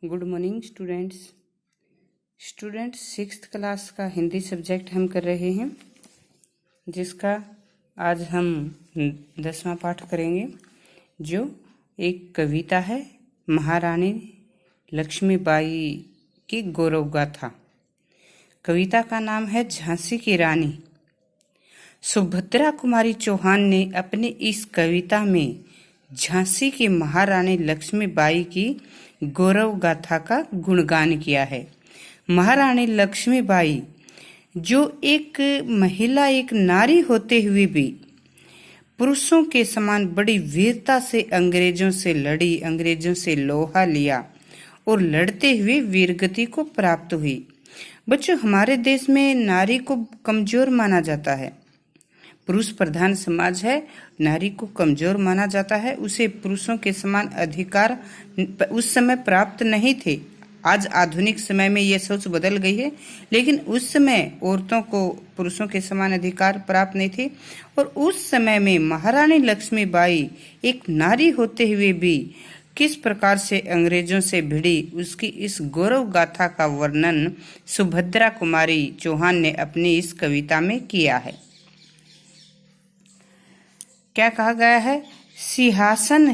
Good morning students sixth class का Hindi subject हम कर रहे हैं, जिसका आज हम 10वां पाठ करेंगे, जो एक कविता है महारानी लक्ष्मीबाई की गौरव गाथा। कविता का नाम है झांसी की रानी। सुभद्रा कुमारी चौहान ने अपनी इस कविता में झांसी की महारानी लक्ष्मीबाई की गौरव गाथा का गुणगान किया है। महारानी लक्ष्मीबाई जो एक महिला, एक नारी होते हुए भी पुरुषों के समान बड़ी वीरता से अंग्रेजों से लड़ी, अंग्रेजों से लोहा लिया और लड़ते हुए वीरगति को प्राप्त हुई। बच्चों, हमारे देश में नारी को कमजोर माना जाता है। पुरुष प्रधान समाज है, नारी को कमजोर माना जाता है। उसे पुरुषों के समान अधिकार उस समय प्राप्त नहीं थे। आज आधुनिक समय में यह सोच बदल गई है, लेकिन उस समय औरतों को पुरुषों के समान अधिकार प्राप्त नहीं थे। और उस समय में महारानी लक्ष्मीबाई एक नारी होते हुए भी किस प्रकार से अंग्रेजों से भिड़ी, उसकी इस गौरव गाथा का वर्णन सुभद्रा कुमारी चौहान ने अपनी इस कविता में किया है। क्या कहा गया है? सिंहासन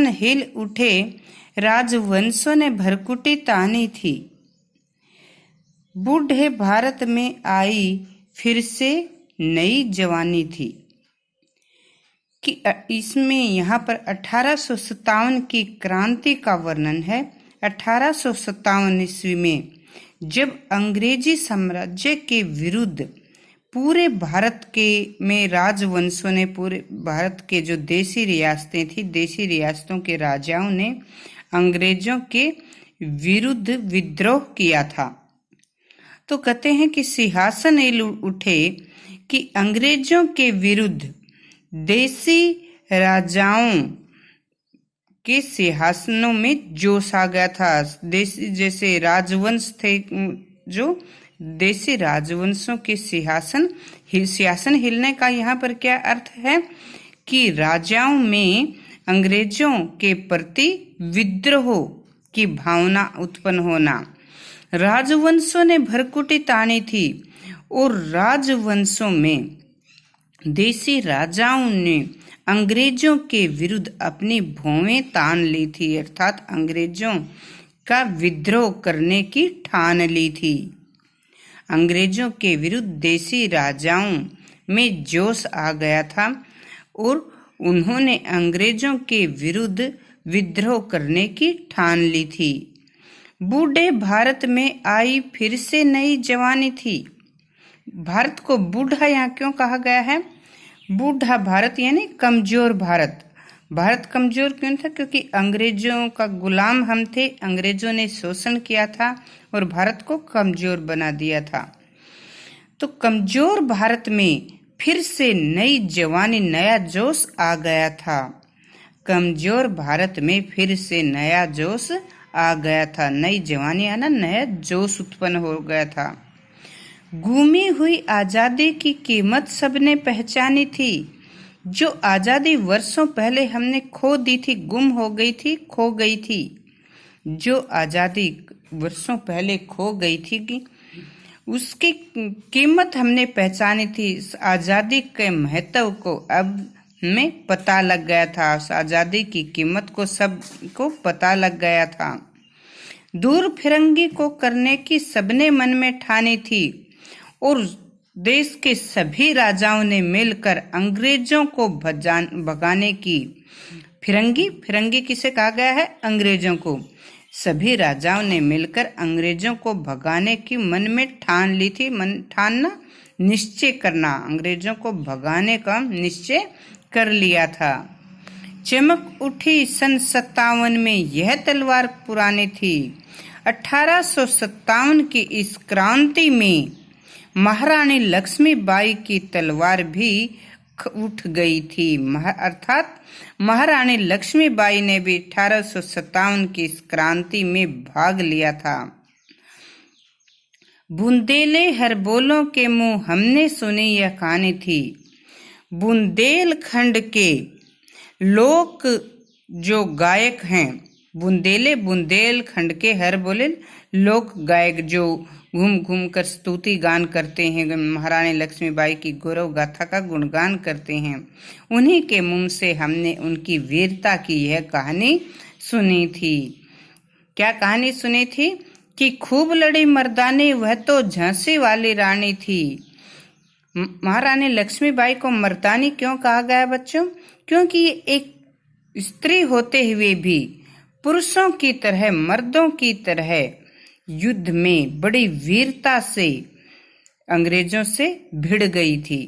हिल उठे, राजवंशों ने भरकुटी तानी थी। बूढ़े भारत में आई फिर से नई जवानी थी। कि इसमें यहाँ पर 1857 की क्रांति का वर्णन है। 1857 ईस्वी में जब अंग्रेजी साम्राज्य के विरुद्ध पूरे भारत के में राजवंशों ने, पूरे भारत के जो देशी रियासतें थी, देशी रियासतों के राजाओं ने अंग्रेजों के विरुद्ध विद्रोह किया था। तो कहते हैं कि सिंहासन हिल उठे, कि अंग्रेजों के विरुद्ध देशी राजाओं के सिंहासनों में जोश आ गया था। देशी जैसे राजवंश थे, जो देशी राजवंशों के सिंहासन हिलने का यहाँ पर क्या अर्थ है? कि राजाओं में अंग्रेजों के प्रति विद्रोह की भावना उत्पन्न होना। राजवंशों ने भरकुटी तानी थी, और राजवंशों में देशी राजाओं ने अंग्रेजों के विरुद्ध अपनी भौवें तान ली थी, अर्थात अंग्रेजों का विद्रोह करने की ठान ली थी। अंग्रेजों के विरुद्ध देशी राजाओं में जोश आ गया था, और उन्होंने अंग्रेजों के विरुद्ध विद्रोह करने की ठान ली थी। बूढ़े भारत में आई फिर से नई जवानी थी। भारत को बूढ़ा यहाँ क्यों कहा गया है? बूढ़ा भारत यानी कमजोर भारत। भारत कमजोर क्यों था? क्योंकि अंग्रेजों का गुलाम हम थे, अंग्रेजों ने शोषण किया था और भारत को कमजोर बना दिया था। तो कमजोर भारत में फिर से नई जवानी, नया जोश आ गया था। कमजोर भारत में फिर से नया जोश आ गया था। नई जवानी आना, नया जोश उत्पन्न हो गया था। गुमी हुई आजादी की कीमत सबने पहचानी थी। जो आजादी वर्षों पहले हमने खो दी थी, गुम हो गई थी, खो गई थी। जो आजादी वर्षों पहले खो गई थी, उसकी कीमत हमने पहचानी थी। इस आजादी के महत्व को अब हमें पता लग गया था। उस आजादी की कीमत को सबको पता लग गया था। दूर फिरंगी को करने की सबने मन में ठानी थी, और देश के सभी राजाओं ने मिलकर अंग्रेजों को भगाने की, फिरंगी किसे कहा गया है? अंग्रेजों को। सभी राजाओं ने मिलकर अंग्रेजों को भगाने की मन में ठान ली थी। ठानना, निश्चय करना, अंग्रेजों को भगाने का निश्चय कर लिया था। चमक उठी सन 57 में यह तलवार पुरानी थी। 1857 की इस क्रांति में महारानी लक्ष्मीबाई की तलवार भी उठ गई थी। अर्थात महारानी लक्ष्मीबाई ने भी 1857 की इस क्रांति में भाग लिया था। बुंदेले हर बोलों के मुंह हमने सुनी यह कहानी थी। बुंदेलखंड के लोक जो गायक हैं बुंदेले बुंदेलखंड के हर बोले लोक गायक जो घूम घूम कर स्तुति गान करते हैं, महारानी लक्ष्मीबाई की गौरव गाथा का गुणगान करते हैं, उन्हीं के मुंह से हमने उनकी वीरता की यह कहानी सुनी थी। क्या कहानी सुनी थी? कि खूब लड़ी मर्दानी वह तो झांसी वाली रानी थी। महारानी लक्ष्मीबाई को मर्दानी क्यों कहा गया बच्चों? क्योंकि ये एक स्त्री होते हुए भी पुरुषों की तरह, मर्दों की तरह युद्ध में बड़ी वीरता से अंग्रेजों से भिड़ गई थी,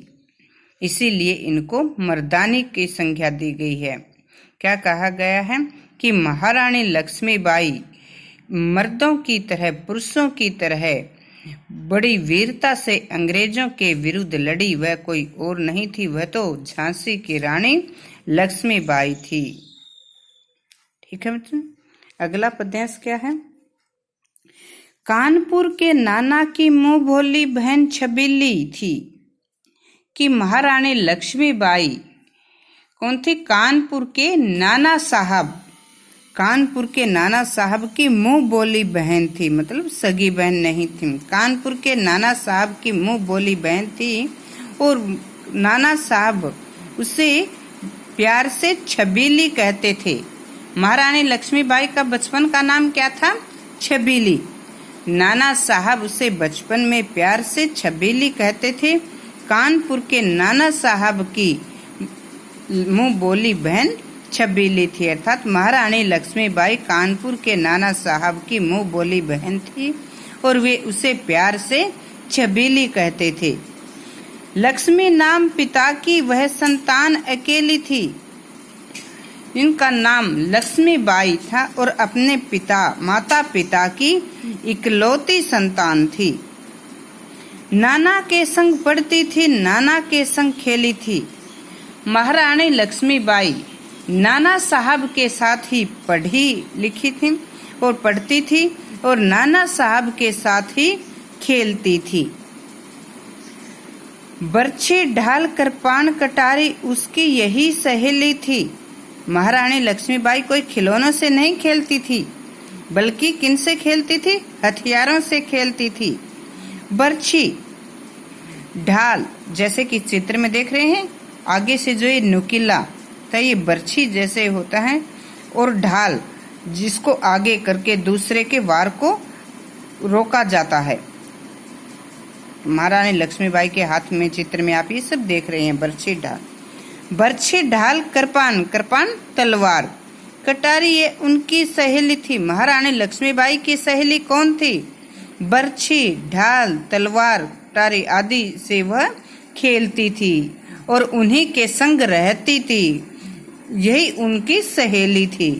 इसीलिए इनको मर्दानी की संज्ञा दी गई है। क्या कहा गया है? कि महारानी लक्ष्मीबाई मर्दों की तरह, पुरुषों की तरह बड़ी वीरता से अंग्रेजों के विरुद्ध लड़ी। वह कोई और नहीं थी, वह तो झांसी की रानी लक्ष्मीबाई थी। ठीक है बच्चों, अगला पद्यांश क्या है? कानपुर के नाना की मुंह भोली बहन छबीली थी। कि महारानी लक्ष्मीबाई कौन थी? कानपुर के नाना साहब, कानपुर के नाना साहब की मुंह बोली बहन थी, मतलब सगी बहन नहीं थी। कानपुर के नाना साहब की मुंह बोली बहन थी और नाना साहब उसे प्यार से छबीली कहते थे। महारानी लक्ष्मीबाई का बचपन का नाम क्या था? छबीली। नाना साहब उसे बचपन में प्यार से छबीली कहते थे। कानपुर के नाना साहब की मुंह बोली बहन छबीली थी, अर्थात महारानी लक्ष्मीबाई कानपुर के नाना साहब की मुंह बोली बहन थी और वे उसे प्यार से छबीली कहते थे। लक्ष्मी नाम पिता की वह संतान अकेली थी। इनका नाम लक्ष्मीबाई था और अपने माता पिता की इकलौती संतान थी। नाना के संग पढ़ती थी, नाना के संग खेली थी। महारानी लक्ष्मीबाई नाना साहब के साथ ही पढ़ी लिखी थी और पढ़ती थी और नाना साहब के साथ ही खेलती थी। बर्छी ढाल कृपाण कटारी उसकी यही सहेली थी। महारानी लक्ष्मीबाई कोई खिलौनों से नहीं खेलती थी, बल्कि किन से खेलती थी? हथियारों से खेलती थी। बर्छी, ढाल, जैसे कि चित्र में देख रहे हैं, आगे से जो ये नुकीला था ये बर्छी जैसे होता है, और ढाल जिसको आगे करके दूसरे के वार को रोका जाता है। महारानी लक्ष्मीबाई के हाथ में चित्र में आप ये सब देख रहे हैं, बर्छी ढाल। बर्छी ढाल कृपाण, कृपाण तलवार, कटारी ये उनकी सहेली थी। महारानी लक्ष्मीबाई की सहेली कौन थी? बर्छी, ढाल, तलवार, कटारी आदि से वह खेलती थी और उन्हीं के संग रहती थी, यही उनकी सहेली थी।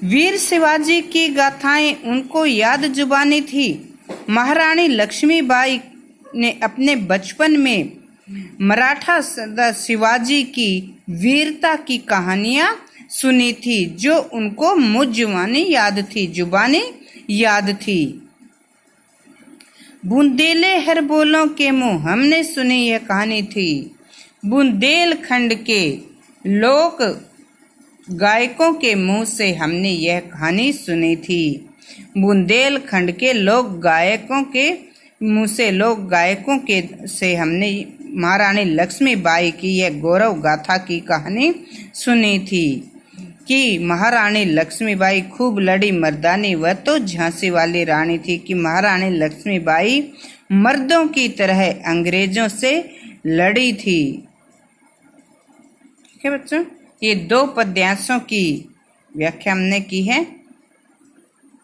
वीर शिवाजी की गाथाएं उनको याद जुबानी थी। महारानी लक्ष्मीबाई ने अपने बचपन में मराठा सरदार शिवाजी की वीरता की कहानियां सुनी थी, जो उनको मुजुबानी याद थी। बुंदेले हर बोलों के मुंह हमने सुनी यह कहानी थी। बुंदेलखंड के लोक गायकों के मुंह से हमने यह कहानी सुनी थी। बुंदेलखंड के लोक गायकों के मुंह से, लोक गायकों के से हमने महारानी लक्ष्मीबाई की यह गौरव गाथा की कहानी सुनी थी। कि महारानी लक्ष्मीबाई खूब लड़ी मर्दानी वह तो झांसी वाली रानी थी। कि महारानी लक्ष्मीबाई मर्दों की तरह अंग्रेजों से लड़ी थी। ठीक है बच्चों, ये 2 पद्यांशों की व्याख्या हमने की है,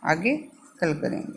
आगे कल करेंगे।